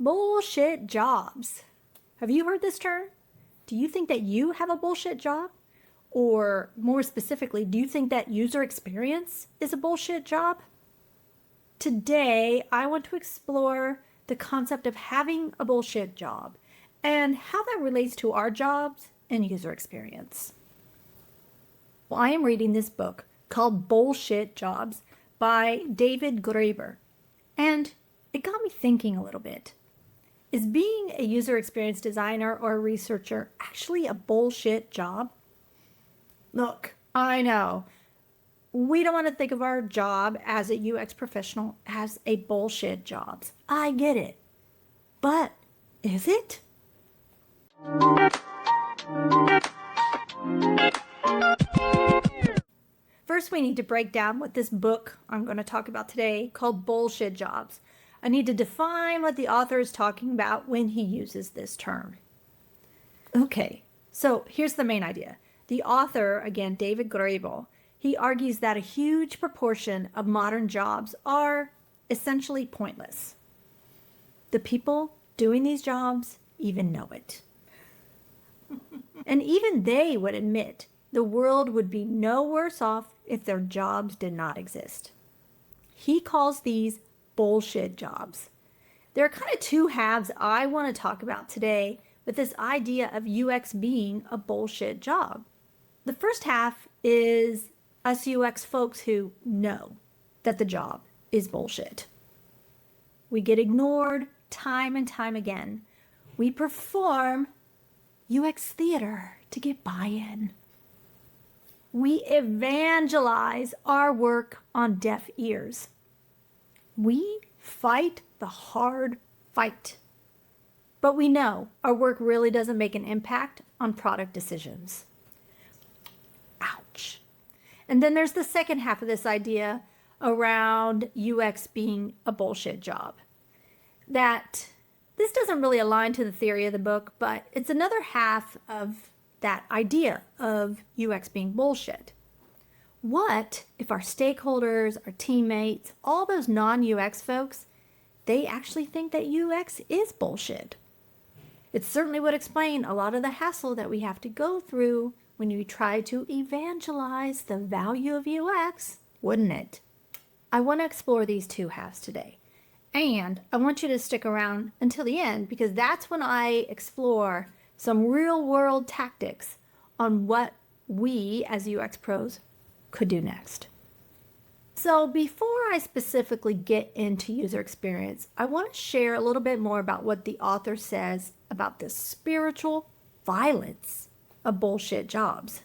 Bullshit jobs. Have you heard this term? Do you think that you have a bullshit job? Or more specifically, do you think that user experience is a bullshit job? Today, I want to explore the concept of having a bullshit job and how that relates to our jobs and user experience. Well, I am reading this book called Bullshit Jobs by David Graeber, and it got me thinking a little bit. Is being a user experience designer or a researcher actually a bullshit job? Look, I know we don't want to think of our job as a UX professional as a bullshit job. I get it. But is it? First, we need to break down what this book I'm going to talk about today called Bullshit Jobs. I need to define what the author is talking about when he uses this term. Okay, so here's the main idea. The author, again, David Graeber, he argues that a huge proportion of modern jobs are essentially pointless. The people doing these jobs even know it. And even they would admit the world would be no worse off if their jobs did not exist. He calls these bullshit jobs. There are kind of two halves I want to talk about today with this idea of UX being a bullshit job. The first half is us UX folks who know that the job is bullshit. We get ignored time and time again. We perform UX theater to get buy-in. We evangelize our work on deaf ears. We fight the hard fight. But we know our work really doesn't make an impact on product decisions. Ouch. And then there's the second half of this idea around UX being a bullshit job. That this doesn't really align to the theory of the book, but it's another half of that idea of UX being bullshit. What if our stakeholders, our teammates, all those non-UX folks, they actually think that UX is bullshit? It certainly would explain a lot of the hassle that we have to go through when you try to evangelize the value of UX, wouldn't it? I want to explore these two halves today. And I want you to stick around until the end because that's when I explore some real-world tactics on what we as UX pros could do next. So before I specifically get into user experience, I want to share a little bit more about what the author says about the spiritual violence of bullshit jobs.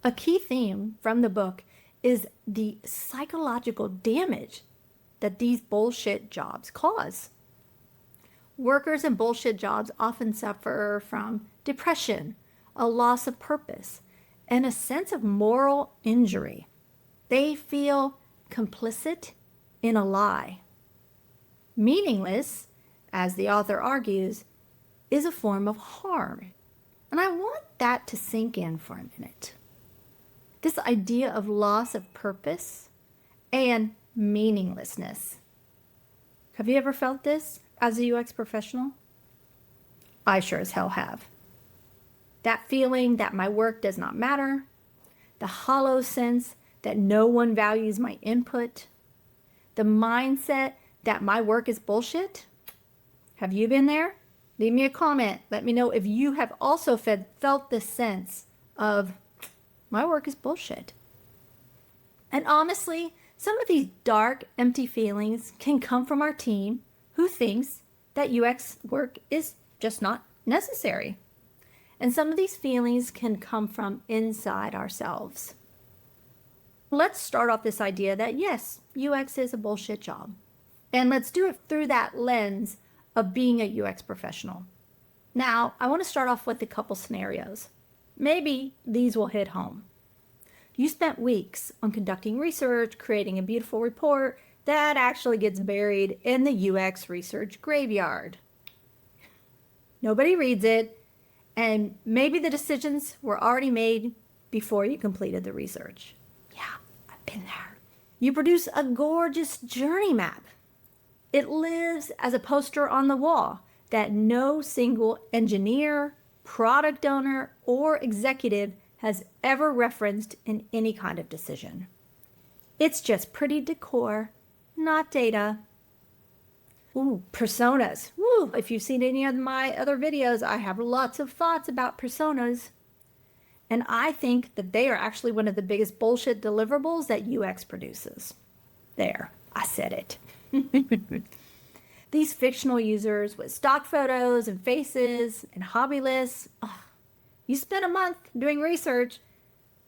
A key theme from the book is the psychological damage that these bullshit jobs cause. Workers in bullshit jobs often suffer from depression, a loss of purpose, and a sense of moral injury. They feel complicit in a lie. Meaningless, as the author argues, is a form of harm. And I want that to sink in for a minute. This idea of loss of purpose and meaninglessness. Have you ever felt this as a UX professional? I sure as hell have. That feeling that my work does not matter, the hollow sense that no one values my input, the mindset that my work is bullshit. Have you been there? Leave me a comment. Let me know if you have also felt this sense of my work is bullshit. And honestly, some of these dark, empty feelings can come from our team who thinks that UX work is just not necessary. And some of these feelings can come from inside ourselves. Let's start off this idea that yes, UX is a bullshit job. And let's do it through that lens of being a UX professional. Now, I want to start off with a couple scenarios. Maybe these will hit home. You spent weeks on conducting research, creating a beautiful report that actually gets buried in the UX research graveyard. Nobody reads it, and maybe the decisions were already made before you completed the research. Yeah, I've been there. You produce a gorgeous journey map. It lives as a poster on the wall that no single engineer, product owner, or executive has ever referenced in any kind of decision. It's just pretty decor, not data. Ooh, personas. Woo, if you've seen any of my other videos, I have lots of thoughts about personas. And I think that they are actually one of the biggest bullshit deliverables that UX produces. There, I said it. These fictional users with stock photos and faces and hobby lists, you spend a month doing research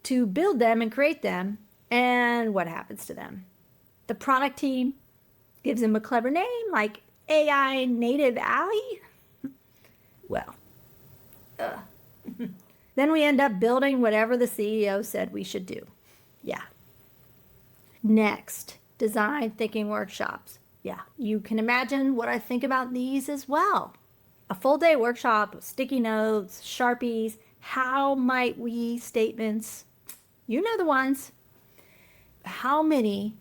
to build them and create them, and what happens to them? The product team gives them a clever name like AI Native Alley. Well, then we end up building whatever the CEO said we should do. Yeah. Next, design thinking workshops. Yeah, you can imagine what I think about these as well. A full day workshop with sticky notes, Sharpies, how might we statements. You know the ones. How many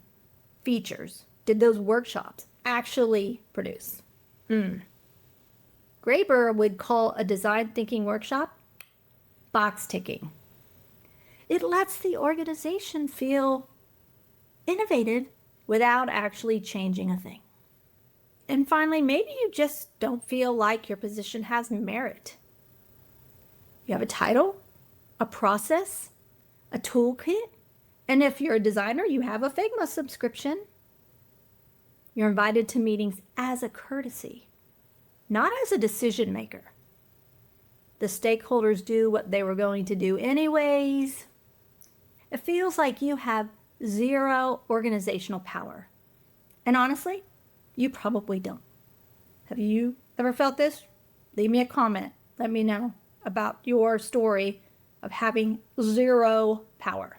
features did those workshops actually produce? Graeber would call a design thinking workshop box ticking. It lets the organization feel innovative without actually changing a thing. And finally, maybe you just don't feel like your position has merit. You have a title, a process, a toolkit, and if you're a designer, you have a Figma subscription. You're invited to meetings as a courtesy, not as a decision maker. The stakeholders do what they were going to do anyways. It feels like you have zero organizational power. And honestly, you probably don't. Have you ever felt this? Leave me a comment. Let me know about your story of having zero power.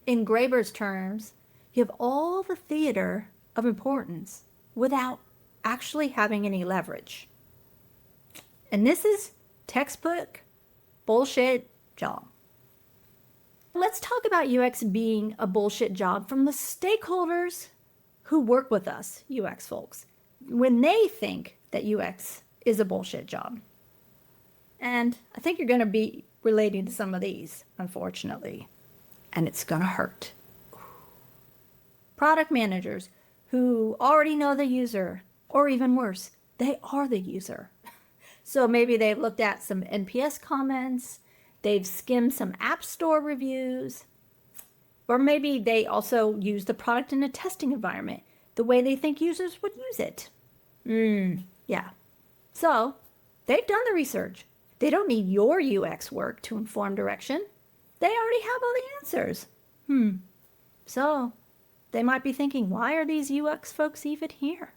In Graeber's terms, you have all the theater of importance without actually having any leverage. And this is textbook bullshit job. Let's talk about UX being a bullshit job from the stakeholders who work with us, UX folks, when they think that UX is a bullshit job. And I think you're going to be relating to some of these, unfortunately, and it's going to hurt. Product managers who already know the user, or even worse, they are the user. So maybe they've looked at some NPS comments, they've skimmed some App Store reviews, or maybe they also use the product in a testing environment the way they think users would use it. Yeah. So they've done the research. They don't need your UX work to inform direction. They already have all the answers. So they might be thinking, why are these UX folks even here?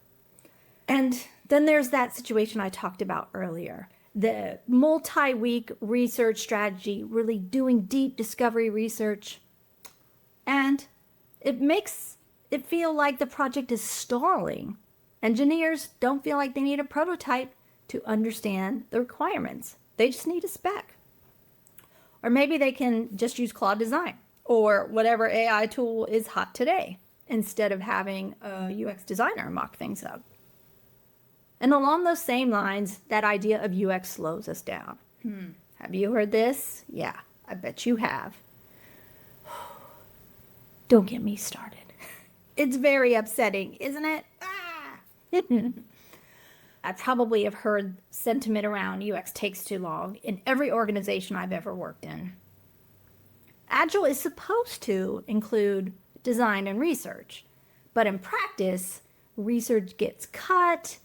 And then there's that situation I talked about earlier. The multi-week research strategy, really doing deep discovery research. And it makes it feel like the project is stalling. Engineers don't feel like they need a prototype to understand the requirements. They just need a spec. Or maybe they can just use Claude Design or whatever AI tool is hot today instead of having a UX designer mock things up. And along those same lines, that idea of UX slows us down. Have you heard this? Yeah, I bet you have. Don't get me started. It's very upsetting, isn't it? I probably have heard sentiment around UX takes too long in every organization I've ever worked in. Agile is supposed to include design and research, but in practice, research gets cut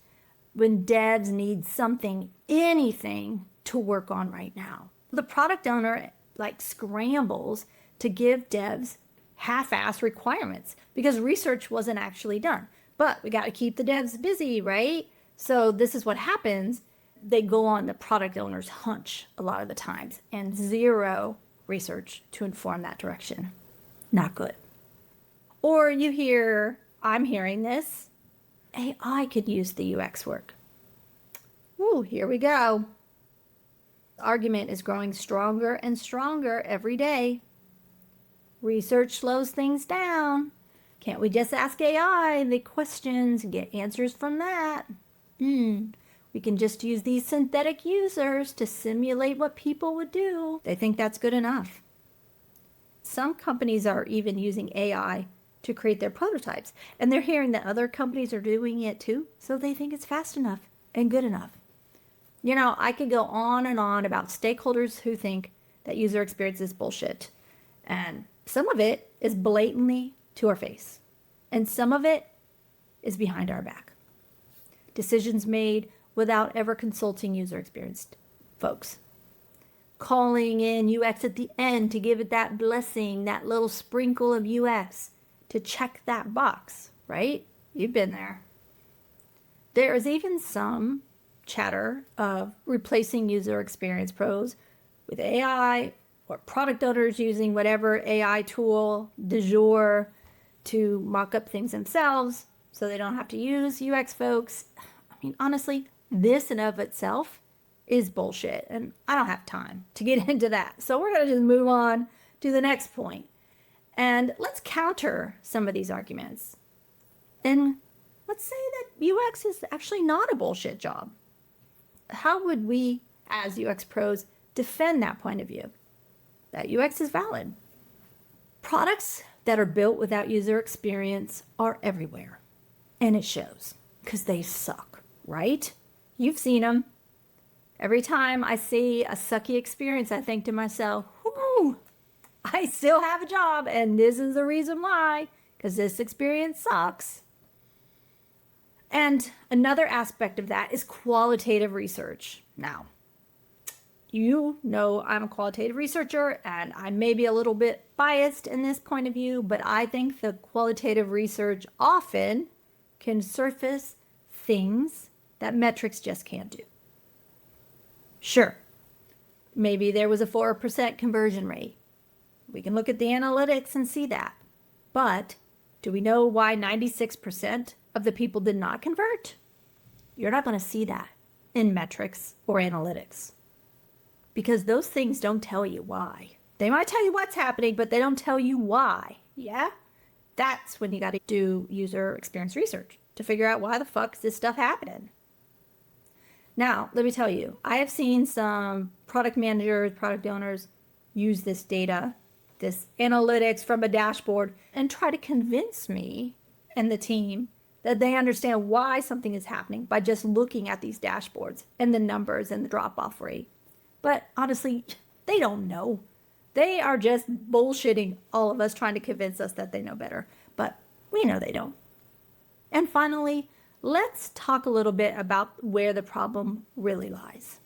when devs need something, anything to work on right now. The product owner scrambles to give devs half-ass requirements because research wasn't actually done. But we got to keep the devs busy, right? So this is what happens. They go on the product owner's hunch a lot of the times and zero research to inform that direction. Not good. Or you hear, I'm hearing this, AI could use the UX work. Ooh, here we go. The argument is growing stronger and stronger every day. Research slows things down. Can't we just ask AI the questions and get answers from that? We can just use these synthetic users to simulate what people would do. They think that's good enough. Some companies are even using AI to create their prototypes, and they're hearing that other companies are doing it too, so they think it's fast enough and good enough. You know, I could go on and on about stakeholders who think that user experience is bullshit, and some of it is blatantly to our face, and some of it is behind our back. Decisions made without ever consulting user experience folks. Calling in UX at the end to give it that blessing, that little sprinkle of UX to check that box, right? You've been there. There is even some chatter of replacing user experience pros with AI, or product owners using whatever AI tool du jour to mock up things themselves so they don't have to use UX folks. I mean, honestly, this in of itself is bullshit, and I don't have time to get into that. So we're going to just move on to the next point. And let's counter some of these arguments. And let's say that UX is actually not a bullshit job. How would we, as UX pros, defend that point of view? That UX is valid. Products that are built without user experience are everywhere. And it shows, because they suck, right? You've seen them. Every time I see a sucky experience, I think to myself, whoo, I still have a job, and this is the reason why, because this experience sucks. And another aspect of that is qualitative research. Now, you know I'm a qualitative researcher, and I may be a little bit biased in this point of view, but I think the qualitative research often can surface things that metrics just can't do. Sure, maybe there was a 4% conversion rate. We can look at the analytics and see that. But do we know why 96% of the people did not convert? You're not going to see that in metrics or analytics, because those things don't tell you why. They might tell you what's happening, but they don't tell you why. Yeah? That's when you got to do user experience research to figure out why the fuck is this stuff happening. Now, let me tell you, I have seen some product managers, product owners use this data, this analytics from a dashboard, and try to convince me and the team that they understand why something is happening by just looking at these dashboards and the numbers and the drop-off rate. But honestly, they don't know. They are just bullshitting all of us, trying to convince us that they know better. But we know they don't. And finally, let's talk a little bit about where the problem really lies.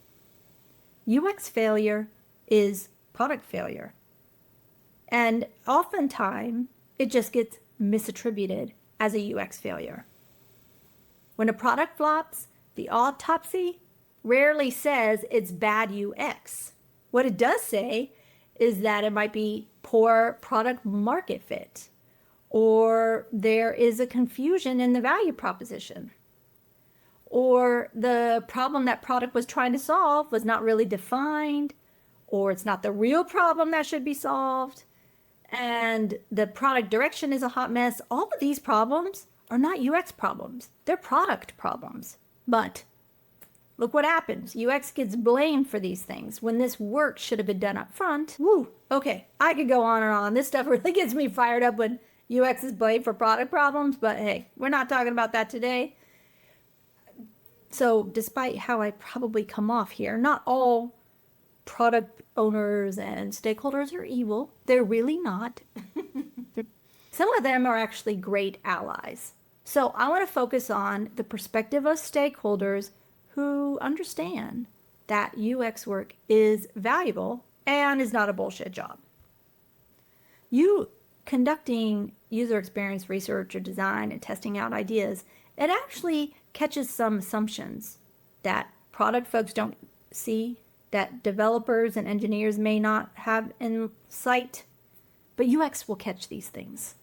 UX failure is product failure. And oftentimes, it just gets misattributed as a UX failure. When a product flops, the autopsy rarely says it's bad UX. What it does say is that it might be poor product market fit, or there is a confusion in the value proposition, or the problem that product was trying to solve was not really defined, or it's not the real problem that should be solved, and the product direction is a hot mess. All of these problems are not UX problems. They're product problems. But look what happens. UX gets blamed for these things when this work should have been done up front. Woo, okay, I could go on and on. This stuff really gets me fired up when UX is blamed for product problems, but hey, we're not talking about that today. So despite how I probably come off here, not all product owners and stakeholders are evil. They're really not. Some of them are actually great allies. So I want to focus on the perspective of stakeholders who understand that UX work is valuable and is not a bullshit job. You conducting user experience research or design and testing out ideas, it actually catches some assumptions that product folks don't see, that developers and engineers may not have in sight, but UX will catch these things.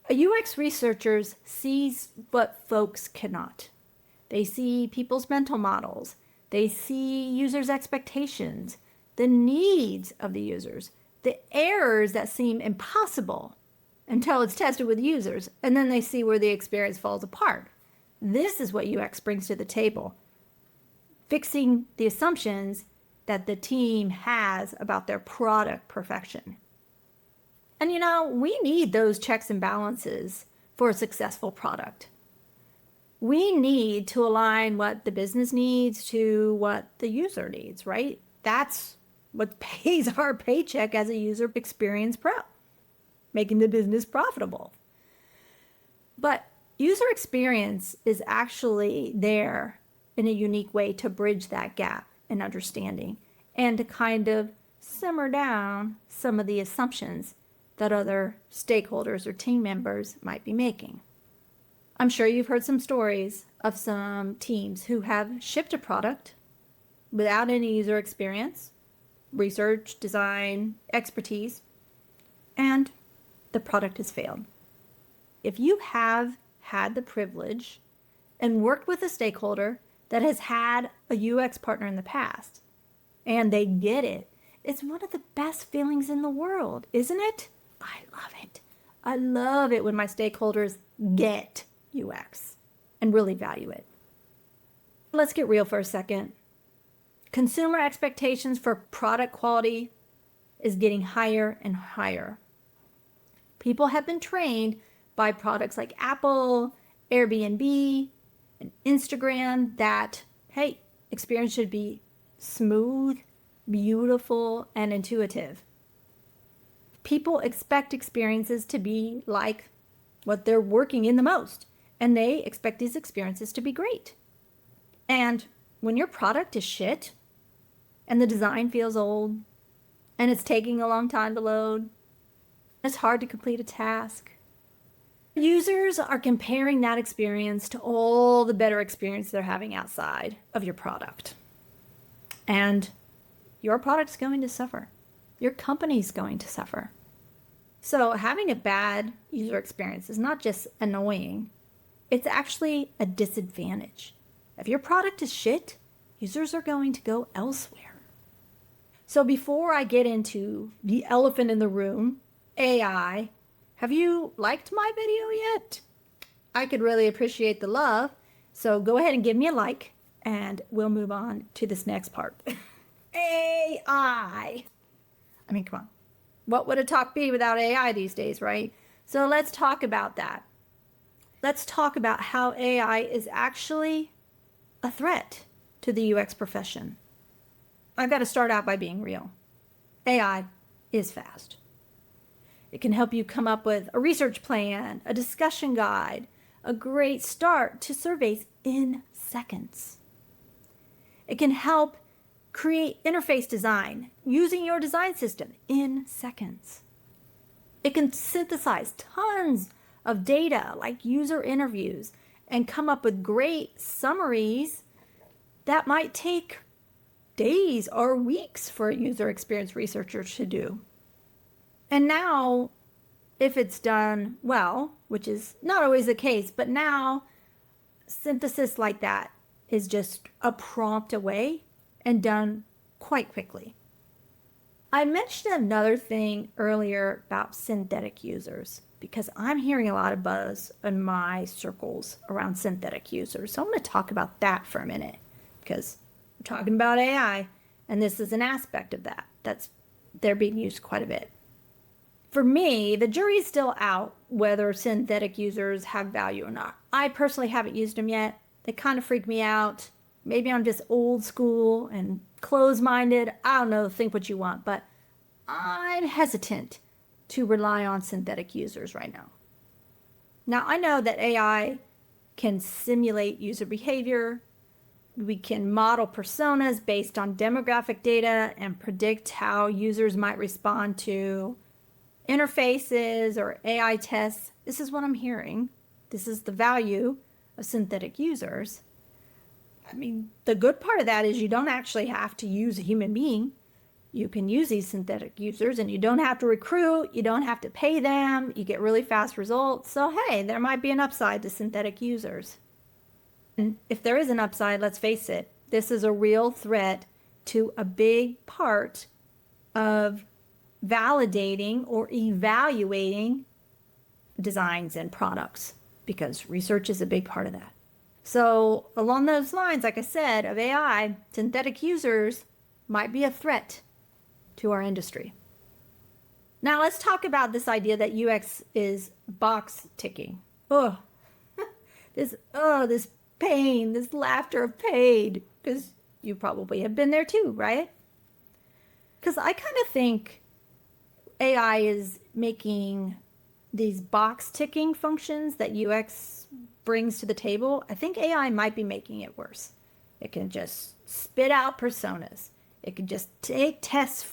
A UX researcher sees what folks cannot. They see people's mental models. They see users' expectations, the needs of the users, the errors that seem impossible. until it's tested with users, and then they see where the experience falls apart. This is what UX brings to the table. Fixing the assumptions that the team has about their product perfection. And we need those checks and balances for a successful product. We need to align what the business needs to what the user needs, right? That's what pays our paycheck as a user experience pro, making the business profitable. But user experience is actually there in a unique way to bridge that gap in understanding and to kind of simmer down some of the assumptions that other stakeholders or team members might be making. I'm sure you've heard some stories of some teams who have shipped a product without any user experience, research, design, expertise, and the product has failed. If you have had the privilege and worked with a stakeholder that has had a UX partner in the past and they get it, it's one of the best feelings in the world, isn't it? I love it. I love it when my stakeholders get UX and really value it. Let's get real for a second. Consumer expectations for product quality is getting higher and higher. People have been trained by products like Apple, Airbnb, and Instagram that, hey, experience should be smooth, beautiful, and intuitive. People expect experiences to be like what they're working in the most, and they expect these experiences to be great. And when your product is shit, and the design feels old, and it's taking a long time to load, it's hard to complete a task, users are comparing that experience to all the better experience they're having outside of your product. And your product's going to suffer. Your company's going to suffer. So having a bad user experience is not just annoying, it's actually a disadvantage. If your product is shit, users are going to go elsewhere. So before I get into the elephant in the room, AI, have you liked my video yet? I could really appreciate the love, so go ahead and give me a like, and we'll move on to this next part. AI. I mean, come on. What would a talk be without AI these days, right? So let's talk about that. Let's talk about how AI is actually a threat to the UX profession. I've got to start out by being real. AI is fast. It can help you come up with a research plan, a discussion guide, a great start to surveys in seconds. It can help create interface design using your design system in seconds. It can synthesize tons of data like user interviews and come up with great summaries that might take days or weeks for a user experience researcher to do. And now, if it's done well, which is not always the case, but now synthesis like that is just a prompt away and done quite quickly. I mentioned another thing earlier about synthetic users because I'm hearing a lot of buzz in my circles around synthetic users. So I'm going to talk about that for a minute because we're talking about AI and this is an aspect of that. They're being used quite a bit. For me, the jury is still out whether synthetic users have value or not. I personally haven't used them yet. They kind of freak me out. Maybe I'm just old school and closed-minded. I don't know, think what you want, but I'm hesitant to rely on synthetic users right now. Now, I know that AI can simulate user behavior. We can model personas based on demographic data and predict how users might respond to interfaces or AI tests. This is what I'm hearing. This is the value of synthetic users. I mean, the good part of that is you don't actually have to use a human being. You can use these synthetic users and you don't have to recruit, you don't have to pay them, you get really fast results. So hey, there might be an upside to synthetic users. And if there is an upside, let's face it, this is a real threat to a big part of validating or evaluating designs and products, because research is a big part of that. So along those lines, like I said, of AI, synthetic users might be a threat to our industry. Now let's talk about this idea that UX is box ticking. Oh, this pain, this laughter of pain, because you probably have been there too, right? Because I kind of think AI is making these box ticking functions that UX brings to the table. I think AI might be making it worse. It can just spit out personas. It can just take tests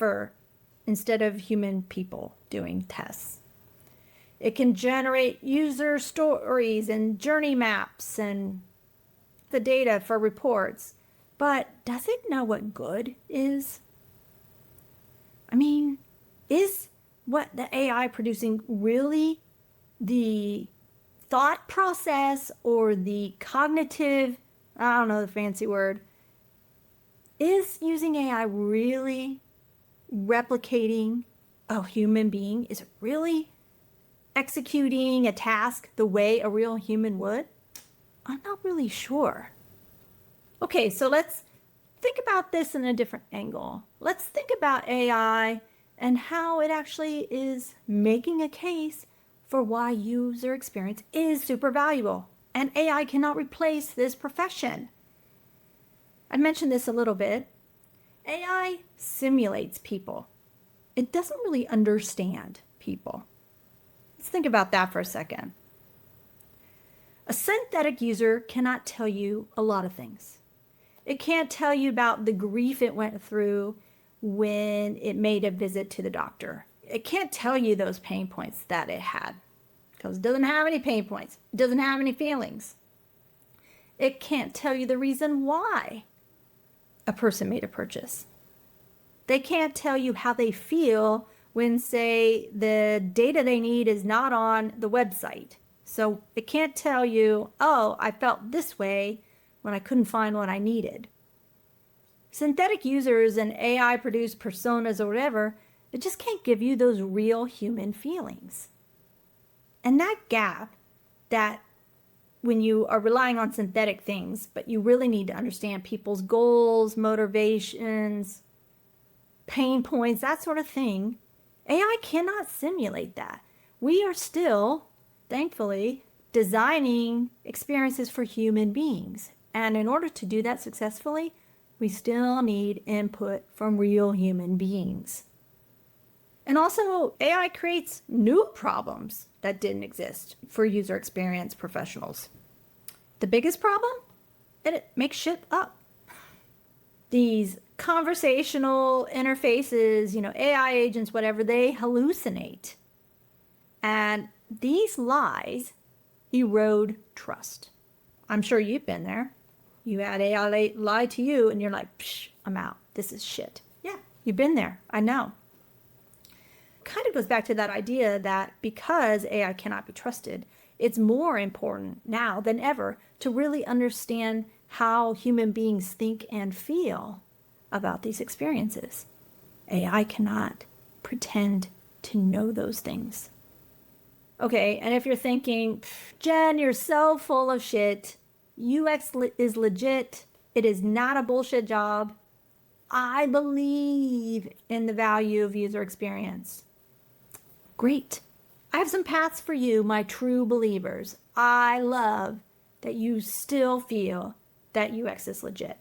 instead of human people doing tests. It can generate user stories and journey maps and the data for reports. But does it know what good is? I mean, is what the AI producing really the thought process or the cognitive, I don't know the fancy word, is using AI really replicating a human being? Is it really executing a task the way a real human would? I'm not really sure. Okay, so let's think about this in a different angle. Let's think about AI and how it actually is making a case for why user experience is super valuable, and AI cannot replace this profession. I mentioned this a little bit. AI simulates people. It doesn't really understand people. Let's think about that for a second. A synthetic user cannot tell you a lot of things. It can't tell you about the grief it went through when it made a visit to the doctor. It can't tell you those pain points that it had, because it doesn't have any pain points. It doesn't have any feelings. It can't tell you the reason why a person made a purchase. They can't tell you how they feel when, say, the data they need is not on the website. So it can't tell you, oh, I felt this way when I couldn't find what I needed. Synthetic users and AI-produced personas or whatever, it just can't give you those real human feelings. And that gap, that when you are relying on synthetic things, but you really need to understand people's goals, motivations, pain points, that sort of thing, AI cannot simulate that. We are still, thankfully, designing experiences for human beings. And in order to do that successfully, we still need input from real human beings. And also, AI creates new problems that didn't exist for user experience professionals. The biggest problem? It makes shit up. These conversational interfaces, AI agents, whatever, they hallucinate. And these lies erode trust. I'm sure you've been there. You had AI lie to you and you're like, psh, I'm out. This is shit. Yeah, you've been there. I know. Kind of goes back to that idea that because AI cannot be trusted, it's more important now than ever to really understand how human beings think and feel about these experiences. AI cannot pretend to know those things. Okay, and if you're thinking, Jen, you're so full of shit, UX is legit, it is not a bullshit job, I believe in the value of user experience. Great. I have some paths for you, my true believers. I love that you still feel that UX is legit.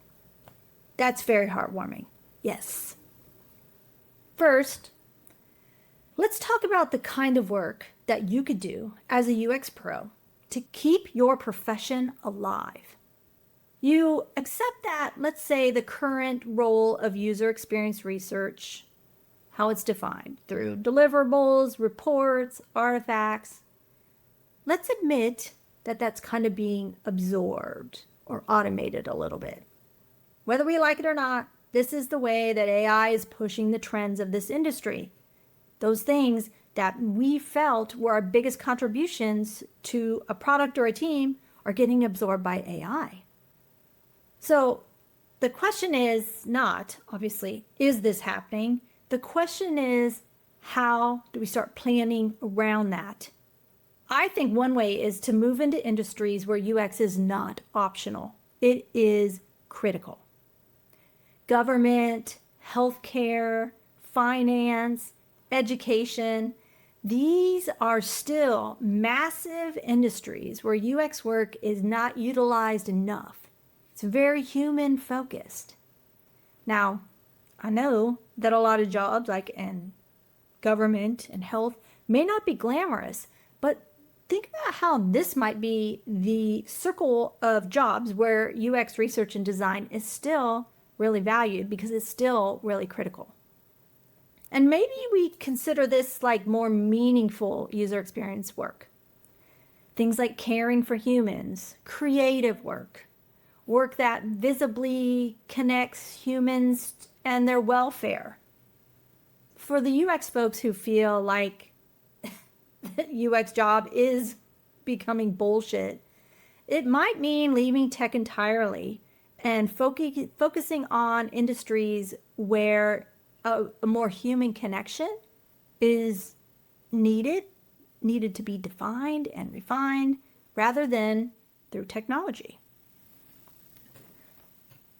That's very heartwarming. Yes. First, let's talk about the kind of work that you could do as a UX pro to keep your profession alive. You accept that, let's say, the current role of user experience research, how it's defined through deliverables, reports, artifacts. Let's admit that that's kind of being absorbed or automated a little bit. Whether we like it or not, this is the way that AI is pushing the trends of this industry. Those things that we felt were our biggest contributions to a product or a team are getting absorbed by AI. So the question is not, obviously, is this happening? The question is, how do we start planning around that? I think one way is to move into industries where UX is not optional. It is critical. Government, healthcare, finance, education, these are still massive industries where UX work is not utilized enough. It's very human focused. Now, I know that a lot of jobs like in government and health may not be glamorous, but think about how this might be the circle of jobs where UX research and design is still really valued because it's still really critical. And maybe we consider this like more meaningful user experience work. Things like caring for humans, creative work, work that visibly connects humans and their welfare. For the UX folks who feel like the UX job is becoming bullshit, it might mean leaving tech entirely and focusing on industries where a more human connection is needed to be defined and refined rather than through technology.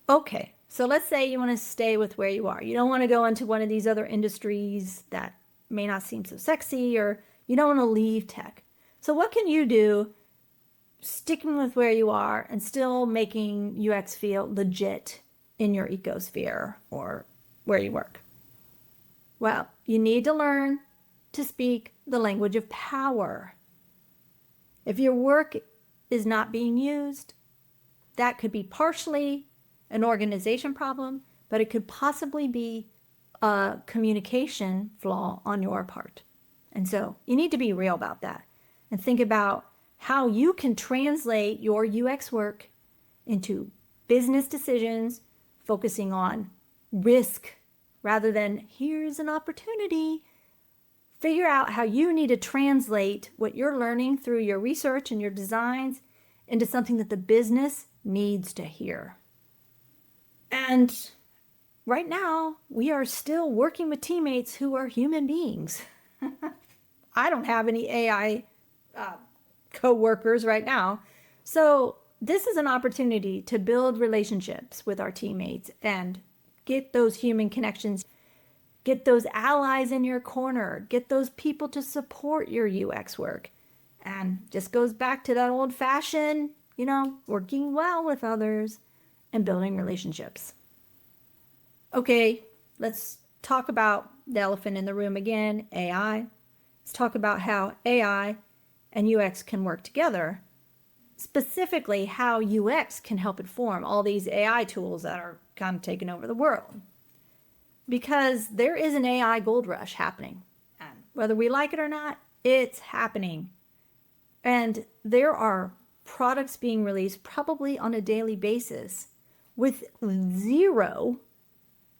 Okay, so let's say you want to stay with where you are. You don't want to go into one of these other industries that may not seem so sexy, or you don't want to leave tech. So what can you do sticking with where you are and still making UX feel legit in your ecosphere or where you work? Well, you need to learn to speak the language of power. If your work is not being used, that could be partially an organization problem, but it could possibly be a communication flaw on your part. And so you need to be real about that and think about how you can translate your UX work into business decisions, focusing on risk rather than here's an opportunity. Figure out how you need to translate what you're learning through your research and your designs into something that the business needs to hear. And right now, we are still working with teammates who are human beings. I don't have any AI co-workers right now. So this is an opportunity to build relationships with our teammates and get those human connections, get those allies in your corner, get those people to support your UX work. And just goes back to that old fashioned, working well with others and building relationships. Okay, let's talk about the elephant in the room again, AI. Let's talk about how AI and UX can work together. Specifically, how UX can help inform all these AI tools that are kind of taking over the world. Because there is an AI gold rush happening. And whether we like it or not, it's happening. And there are products being released probably on a daily basis with zero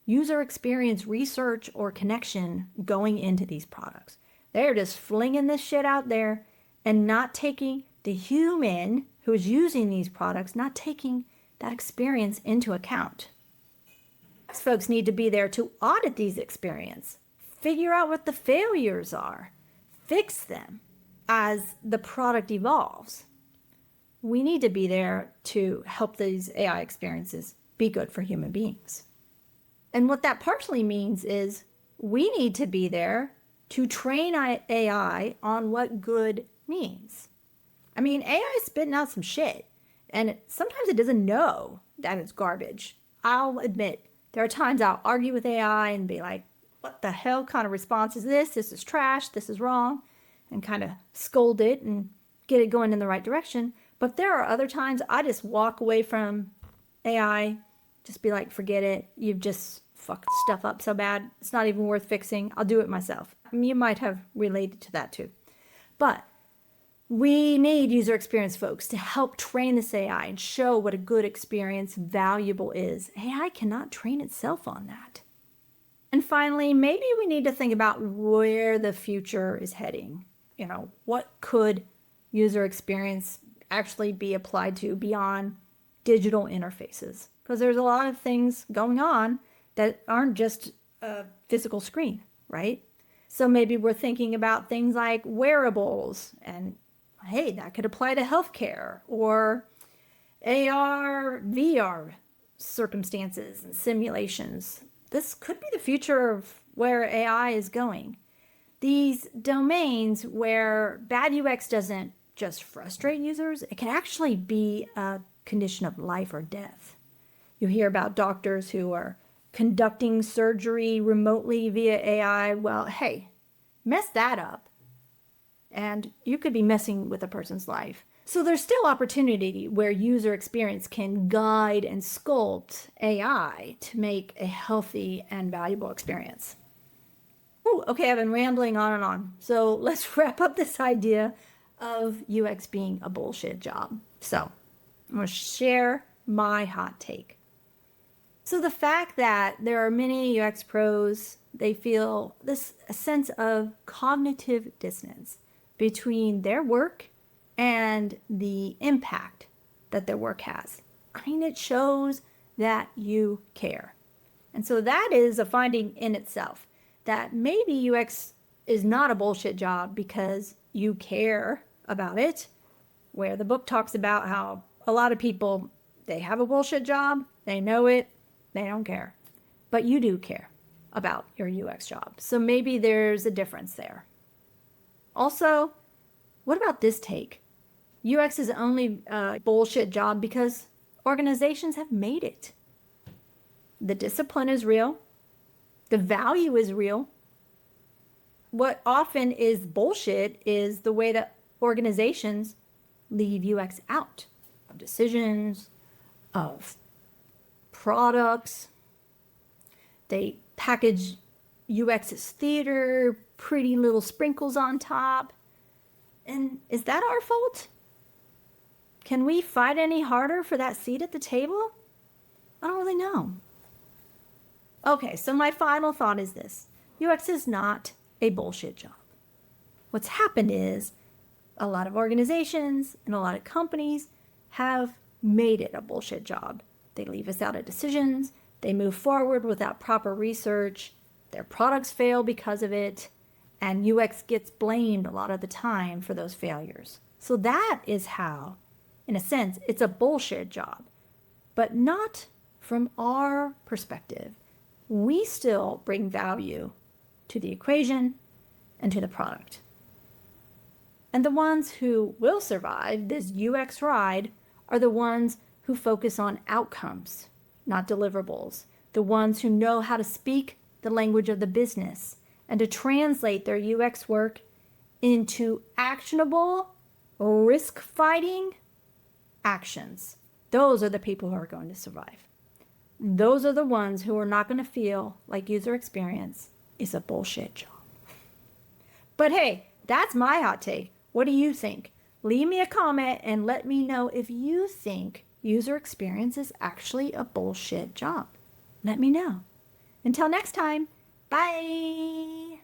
user experience research or connection going into these products. They're just flinging this shit out there and not taking the human who is using these products, not taking that experience into account. These folks need to be there to audit these experiences, figure out what the failures are, fix them as the product evolves. We need to be there to help these AI experiences be good for human beings. And what that partially means is we need to be there to train AI on what good means. I mean, AI is spitting out some shit, and sometimes it doesn't know that it's garbage. I'll admit, there are times I'll argue with AI and be like, what the hell kind of response is this? This is trash, this is wrong, and kind of scold it and get it going in the right direction. But there are other times I just walk away from AI, just be like, forget it. You've just fucked stuff up so bad. It's not even worth fixing. I'll do it myself. I mean, you might have related to that too. But we need user experience folks to help train this AI and show what a good experience valuable is. AI cannot train itself on that. And finally, maybe we need to think about where the future is heading. What could user experience actually be applied to beyond digital interfaces? Because there's a lot of things going on that aren't just a physical screen, right? So maybe we're thinking about things like wearables and Hey, that could apply to healthcare or AR, VR circumstances and simulations. This could be the future of where AI is going. These domains where bad UX doesn't just frustrate users, it can actually be a condition of life or death. You hear about doctors who are conducting surgery remotely via AI. Well, hey, mess that up, and you could be messing with a person's life. So there's still opportunity where user experience can guide and sculpt AI to make a healthy and valuable experience. Ooh, okay, I've been rambling on and on. So let's wrap up this idea of UX being a bullshit job. So I'm going to share my hot take. So the fact that there are many UX pros, they feel this sense of cognitive dissonance between their work and the impact that their work has. I mean, it shows that you care. And so that is a finding in itself, that maybe UX is not a bullshit job because you care about it, where the book talks about how a lot of people, they have a bullshit job, they know it, they don't care. But you do care about your UX job. So maybe there's a difference there. Also, what about this take? UX is only a bullshit job because organizations have made it. The discipline is real. The value is real. What often is bullshit is the way that organizations leave UX out of decisions, of products. They package UX as theater, pretty little sprinkles on top. And is that our fault? Can we fight any harder for that seat at the table? I don't really know. Okay, so my final thought is this. UX is not a bullshit job. What's happened is a lot of organizations and a lot of companies have made it a bullshit job. They leave us out of decisions. They move forward without proper research. Their products fail because of it. And UX gets blamed a lot of the time for those failures. So that is how, in a sense, it's a bullshit job. But not from our perspective. We still bring value to the equation and to the product. And the ones who will survive this UX ride are the ones who focus on outcomes, not deliverables. The ones who know how to speak the language of the business and to translate their UX work into actionable, risk-fighting actions. Those are the people who are going to survive. Those are the ones who are not going to feel like user experience is a bullshit job. But hey, that's my hot take. What do you think? Leave me a comment and let me know if you think user experience is actually a bullshit job. Let me know. Until next time, bye.